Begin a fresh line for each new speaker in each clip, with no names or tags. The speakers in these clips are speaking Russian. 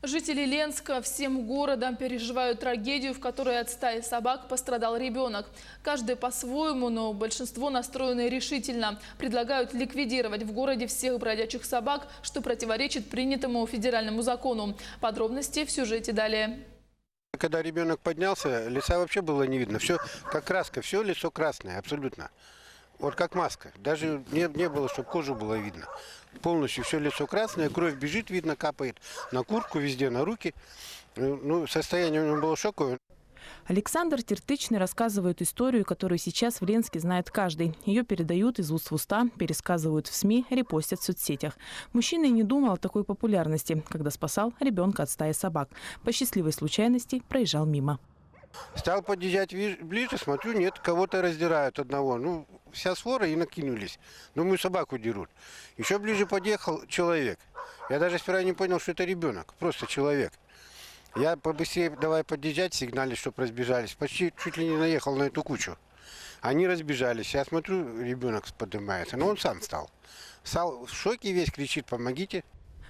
Жители Ленска всем городом переживают трагедию, в которой от стаи собак пострадал ребенок. Каждый по-своему, но большинство настроены решительно. Предлагают ликвидировать в городе всех бродячих собак, что противоречит принятому федеральному закону. Подробности в сюжете далее.
Когда ребенок поднялся, лица вообще было не видно. Все как краска, все лицо красное, абсолютно. Вот как маска. Даже не было, чтобы кожу было видно. Полностью все лицо красное, кровь бежит, видно, капает на куртку, везде, на руки. Ну, состояние у него было шоковое.
Александр Тертычный рассказывает историю, которую сейчас в Ленске знает каждый. Ее передают из уст в уста, пересказывают в СМИ, репостят в соцсетях. Мужчина и не думал о такой популярности, когда спасал ребенка от стаи собак. По счастливой случайности проезжал мимо.
Стал подъезжать ближе, смотрю, нет, кого-то раздирают одного. Ну, вся свора и накинулись. Думаю, собаку дерут. Еще ближе подъехал человек. Я даже сперва не понял, что это ребенок, просто человек. Я побыстрее давай подъезжать, сигналить, чтобы разбежались. Почти чуть ли не наехал на эту кучу. Они разбежались. Я смотрю, ребенок поднимается, но он сам встал. Встал в шоке весь, кричит: помогите.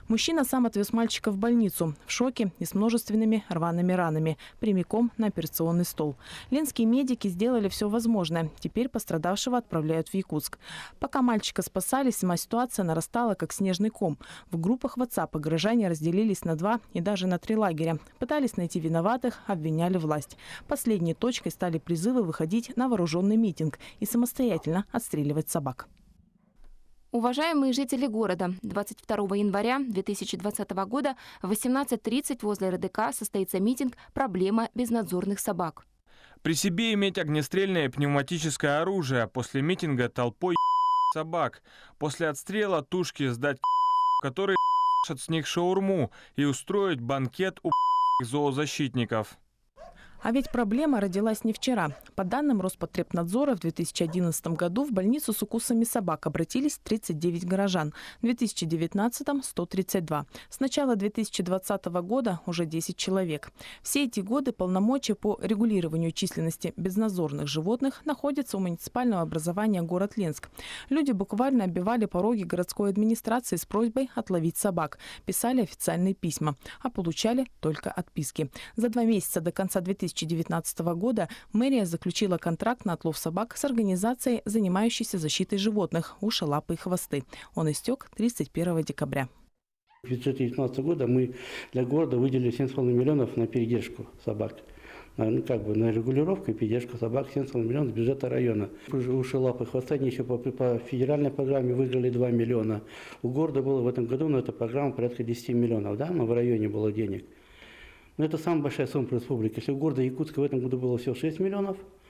Мужчина сам отвез мальчика в больницу. В шоке и с множественными рваными ранами. Прямиком на операционный стол. Ленские медики сделали все возможное. Теперь пострадавшего отправляют в Якутск. Пока мальчика спасали, сама ситуация нарастала, как снежный ком. В группах WhatsApp горожане разделились на 2 и даже на 3 лагеря. Пытались найти виноватых, обвиняли власть. Последней точкой стали призывы выходить на вооруженный митинг и самостоятельно отстреливать собак.
Уважаемые жители города, 22 января 2020 года в 18:30 возле РДК состоится митинг «Проблема безнадзорных собак».
При себе иметь огнестрельное пневматическое оружие. После митинга толпой собак. После отстрела тушки сдать, которые с них шаурму, и устроить банкет у зоозащитников.
А ведь проблема родилась не вчера. По данным Роспотребнадзора, в 2011 году в больницу с укусами собак обратились 39 горожан, в 2019 – 132. С начала 2020 года уже 10 человек. Все эти годы полномочия по регулированию численности безнадзорных животных находятся у муниципального образования город Ленск. Люди буквально оббивали пороги городской администрации с просьбой отловить собак. Писали официальные письма, а получали только отписки. За 2 месяца до конца 2019 года мэрия заключила контракт на отлов собак с организацией, занимающейся защитой животных «Уши, лапы и хвосты». Он истек 31 декабря.
В бюджете 2019 года мы для города выделили 7,5 миллионов на передержку собак. На регулировку и передержку собак 7,5 миллионов с бюджета района. «Уши, лапы, хвосты» они еще по федеральной программе выиграли 2 миллиона. У города было в этом году на эту программу порядка 10 миллионов, да, но в районе было денег. Но это самая большая сумма республики. Если у города Якутска в этом году было всего 6 миллионов,